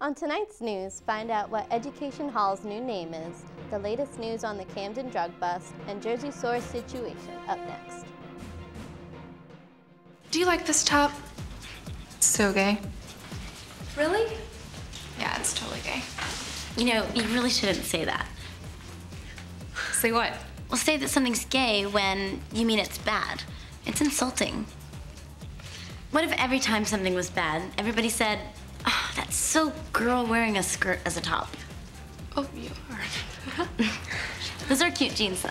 On tonight's news, find out what Education Hall's new name is, the latest news on the Camden drug bust, and Jersey Shore's situation up next. Do you like this top? It's so gay. Really? Yeah, it's totally gay. You know, you really shouldn't say that. Say what? Well, say that something's gay when you mean it's bad. It's insulting. What if every time something was bad, everybody said, "Oh, that's so girl wearing a skirt as a top"? Oh, you are. Those are cute jeans, though.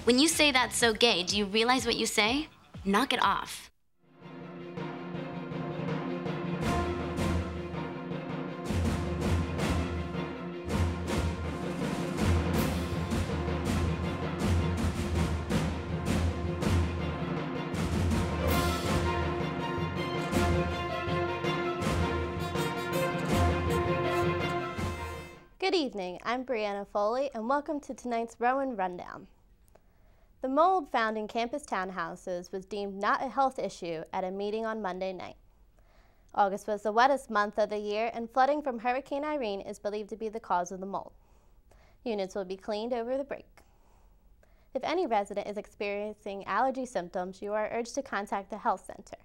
When you say that's so gay, do you realize what you say? Knock it off. Good evening, I'm Brianna Foley, and welcome to tonight's Rowan Rundown. The mold found in campus townhouses was deemed not a health issue at a meeting on Monday night. August was the wettest month of the year, and flooding from Hurricane Irene is believed to be the cause of the mold. Units will be cleaned over the break. If any resident is experiencing allergy symptoms, you are urged to contact the health center.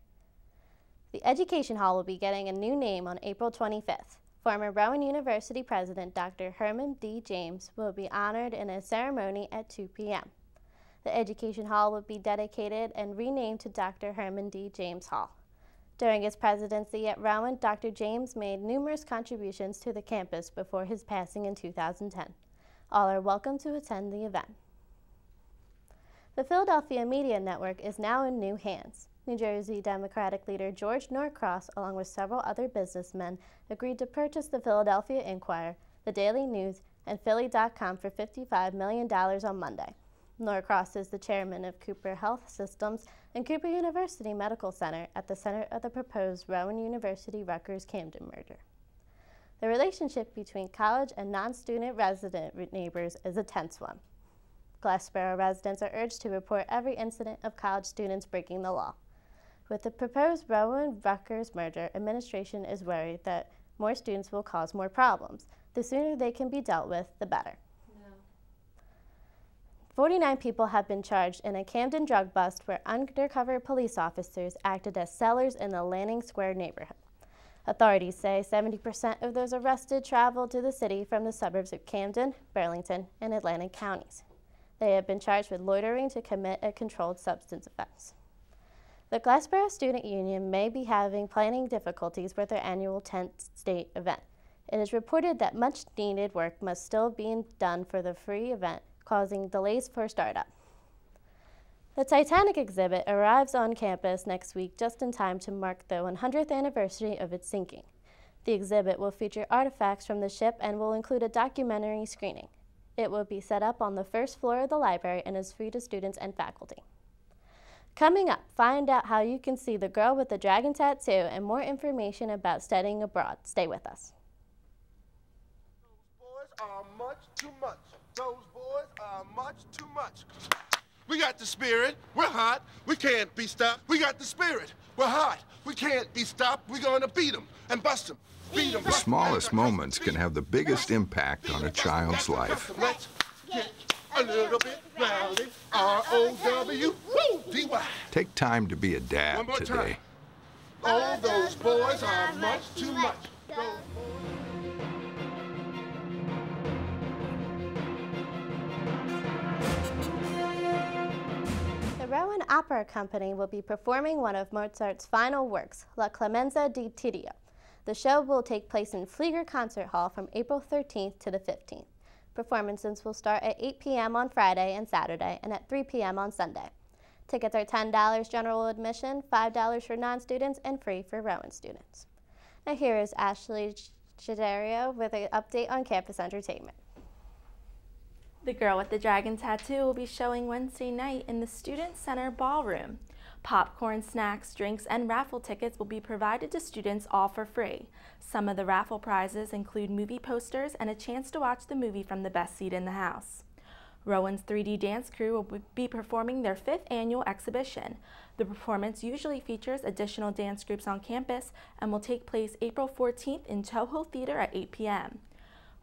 The Education Hall will be getting a new name on April 25th. Former Rowan University President Dr. Herman D. James will be honored in a ceremony at 2 p.m. The Education Hall will be dedicated and renamed to Dr. Herman D. James Hall. During his presidency at Rowan, Dr. James made numerous contributions to the campus before his passing in 2010. All are welcome to attend the event. The Philadelphia Media Network is now in new hands. New Jersey Democratic leader George Norcross, along with several other businessmen, agreed to purchase the Philadelphia Inquirer, the Daily News, and Philly.com for $55 million on Monday. Norcross is the chairman of Cooper Health Systems and Cooper University Medical Center at the center of the proposed Rowan University-Rutgers-Camden merger. The relationship between college and non-student resident neighbors is a tense one. Glassboro residents are urged to report every incident of college students breaking the law. With the proposed Rowan-Rutgers merger, administration is worried that more students will cause more problems. The sooner they can be dealt with, the better. No. 49 people have been charged in a Camden drug bust where undercover police officers acted as sellers in the Lanning Square neighborhood. Authorities say 70% of those arrested traveled to the city from the suburbs of Camden, Burlington, and Atlantic counties. They have been charged with loitering to commit a controlled substance offense. The Glassboro Student Union may be having planning difficulties with their annual 10th state event. It is reported that much needed work must still be done for the free event, causing delays for startup. The Titanic exhibit arrives on campus next week just in time to mark the 100th anniversary of its sinking. The exhibit will feature artifacts from the ship and will include a documentary screening. It will be set up on the first floor of the library and is free to students and faculty. Coming up, find out how you can see the girl with the dragon tattoo and more information about studying abroad. Stay with us. Those boys are much too much. Those boys are much too much. We got the spirit. We're hot. We can't be stopped. We got the spirit. We're hot. We can't be stopped. We're going to beat them and bust them. Beat them. The smallest moments can have the biggest impact on a child's life. Let's get a little bit rowdy. R-O-W-D-Y. Take time to be a dad today. All those boys are much too much. The Rowan Opera Company will be performing one of Mozart's final works, La Clemenza di Tito. The show will take place in Flieger Concert Hall from April 13th to the 15th. Performances will start at 8 p.m. on Friday and Saturday and at 3 p.m. on Sunday. Tickets are $10 general admission, $5 for non-students, and free for Rowan students. Now here is Ashley Chidario with an update on campus entertainment. The Girl with the Dragon Tattoo will be showing Wednesday night in the Student Center Ballroom. Popcorn, snacks, drinks, and raffle tickets will be provided to students, all for free. Some of the raffle prizes include movie posters and a chance to watch the movie from the best seat in the house. Rowan's 3D dance crew will be performing their 5th annual exhibition. The performance usually features additional dance groups on campus and will take place April 14th in Toho Theater at 8 p.m.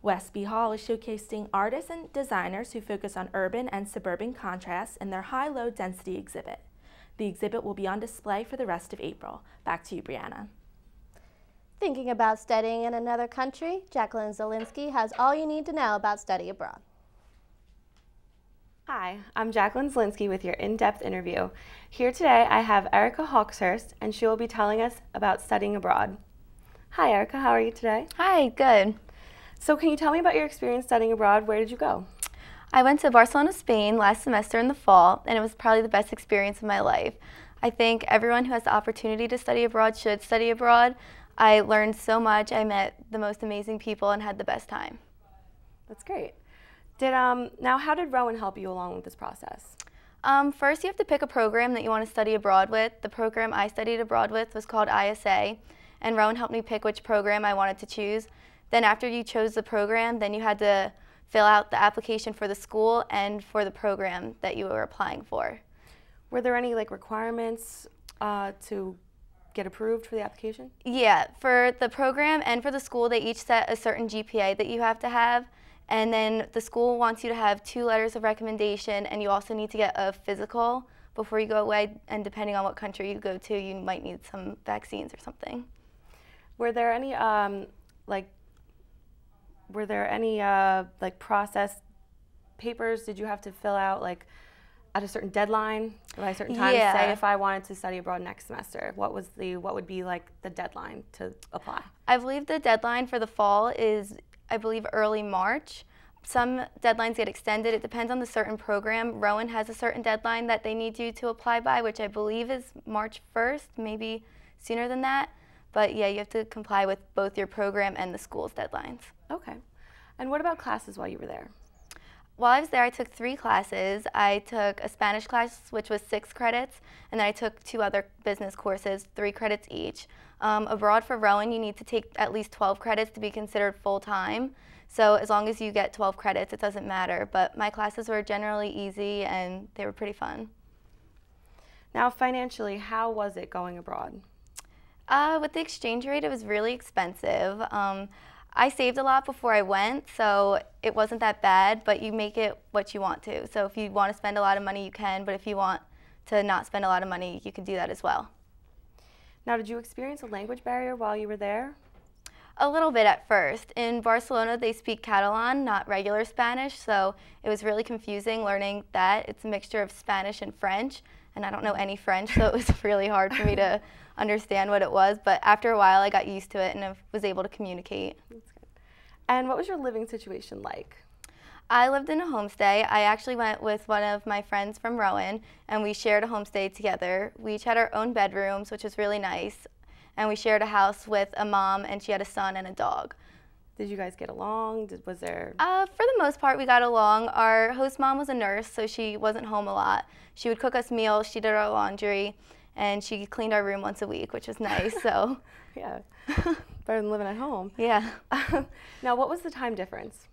Westby Hall is showcasing artists and designers who focus on urban and suburban contrasts in their high-low density exhibit. The exhibit will be on display for the rest of April. Back to you, Brianna. Thinking about studying in another country? Jacqueline Zielinski has all you need to know about study abroad. Hi, I'm Jacqueline Zielinski with your in-depth interview. Here today I have Erica Hawkshurst, and she will be telling us about studying abroad. Hi Erica, how are you today? Hi, good. So can you tell me about your experience studying abroad? Where did you go? I went to Barcelona, Spain last semester in the fall, and it was probably the best experience of my life. I think everyone who has the opportunity to study abroad should study abroad. I learned so much, I met the most amazing people and had the best time. That's great. Now how did Rowan help you along with this process? First, you have to pick a program that you want to study abroad with. The program I studied abroad with was called ISA, and Rowan helped me pick which program I wanted to choose. Then after you chose the program, then you had to fill out the application for the school and for the program that you were applying for. Were there any requirements to get approved for the application? Yeah, for the program and for the school, they each set a certain GPA that you have to have. And then the school wants you to have 2 letters of recommendation, and you also need to get a physical before you go away. And depending on what country you go to, you might need some vaccines or something. Were there any process papers did you have to fill out at a certain deadline by a certain time? Yeah. Say if I wanted to study abroad next semester, what would be the deadline to apply? I believe the deadline for the fall is, I believe, early March. Some deadlines get extended. It depends on the certain program. Rowan has a certain deadline that they need you to apply by, which I believe is March 1st, maybe sooner than that. But yeah, you have to comply with both your program and the school's deadlines. Okay. And what about classes while you were there? While I was there, I took 3 classes. I took a Spanish class, which was 6 credits, and then I took 2 other business courses, 3 credits each. Abroad for Rowan, you need to take at least 12 credits to be considered full-time. So as long as you get 12 credits, it doesn't matter. But my classes were generally easy, and they were pretty fun. Now, financially, how was it going abroad? With the exchange rate, it was really expensive. I saved a lot before I went, so it wasn't that bad, but you make it what you want to. So if you want to spend a lot of money, you can, but if you want to not spend a lot of money, you can do that as well. Now, did you experience a language barrier while you were there? A little bit at first. In Barcelona, they speak Catalan, not regular Spanish, so it was really confusing learning that. It's a mixture of Spanish and French, and I don't know any French, so it was really hard for me to understand what it was, but after a while I got used to it and I was able to communicate. That's good. And what was your living situation like? I lived in a homestay. I actually went with one of my friends from Rowan, and we shared a homestay together. We each had our own bedrooms, which was really nice, and we shared a house with a mom, and she had a son and a dog. Did you guys get along? Was there? For the most part, we got along. Our host mom was a nurse, so she wasn't home a lot. She would cook us meals, she did our laundry, and she cleaned our room once a week, which was nice. So Yeah, better than living at home. Yeah. Now, what was the time difference?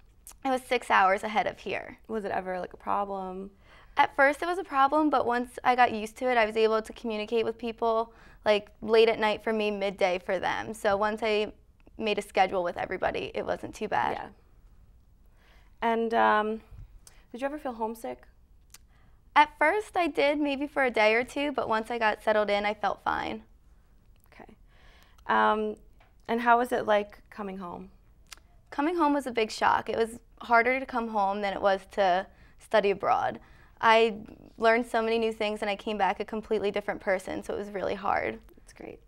It was 6 hours ahead of here. Was it ever a problem? At first it was a problem, but once I got used to it, I was able to communicate with people late at night for me, midday for them. So once I made a schedule with everybody, it wasn't too bad. Yeah. And did you ever feel homesick? At first I did, maybe for a day or 2, but once I got settled in, I felt fine. Okay. And how was it like coming home? Coming home was a big shock. It was harder to come home than it was to study abroad. I learned so many new things and I came back a completely different person, so it was really hard. That's great.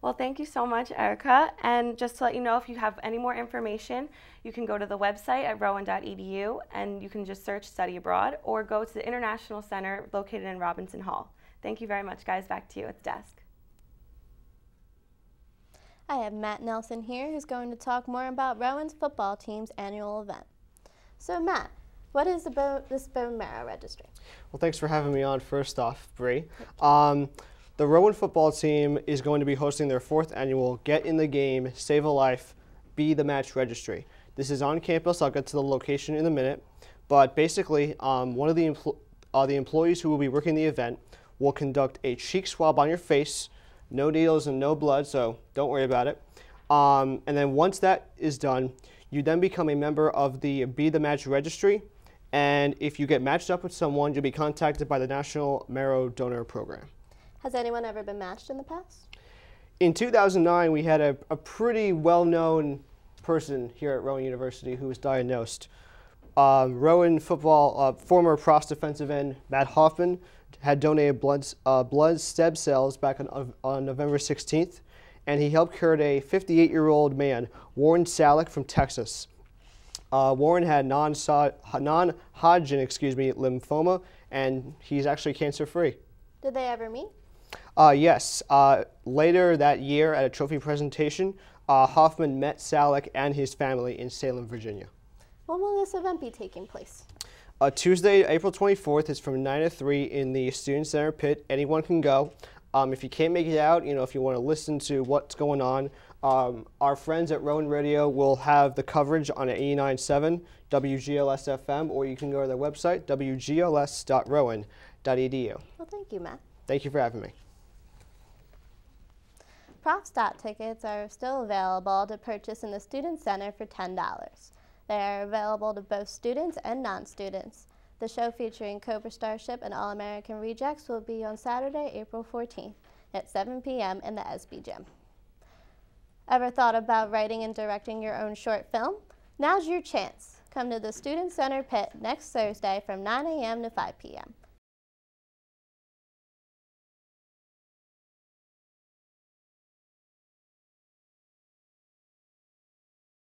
Well, thank you so much, Erica. And just to let you know, if you have any more information, you can go to the website at rowan.edu and you can just search Study Abroad or go to the International Center located in Robinson Hall. Thank you very much, guys. Back to you at the desk. I have Matt Nelson here who's going to talk more about Rowan's football team's annual event. So Matt, what is this bone marrow registry? Well, thanks for having me on first off, Bree. The Rowan football team is going to be hosting their 4th annual Get in the Game, Save a Life, Be the Match registry. This is on campus. I'll get to the location in a minute. But basically, one of the employees who will be working the event will conduct a cheek swab on your face, no needles and no blood, so don't worry about it. And then once that is done, you then become a member of the Be the Match registry. And if you get matched up with someone, you'll be contacted by the National Marrow Donor Program. Has anyone ever been matched in the past? In 2009, we had a pretty well-known person here at Rowan University who was diagnosed. Rowan football former Prost defensive end Matt Hoffman had donated blood stem cells back on November 16th, and he helped cure a 58-year-old man, Warren Salek from Texas. Warren had non-Hodgkin lymphoma, and he's actually cancer-free. Did they ever meet? Yes. Later that year at a trophy presentation, Hoffman met Salek and his family in Salem, Virginia. When will this event be taking place? Tuesday, April 24th is from 9 to 3 in the Student Center pit. Anyone can go. If you can't make it out, if you want to listen to what's going on, our friends at Rowan Radio will have the coverage on 89.7 WGLS FM, or you can go to their website, wgls.rowan.edu. Well, thank you, Matt. Thank you for having me. Prof tickets are still available to purchase in the Student Center for $10. They are available to both students and non-students. The show featuring Cobra Starship and All-American Rejects will be on Saturday, April 14th at 7 p.m. in the SB Gym. Ever thought about writing and directing your own short film? Now's your chance. Come to the Student Center pit next Thursday from 9 a.m. to 5 p.m.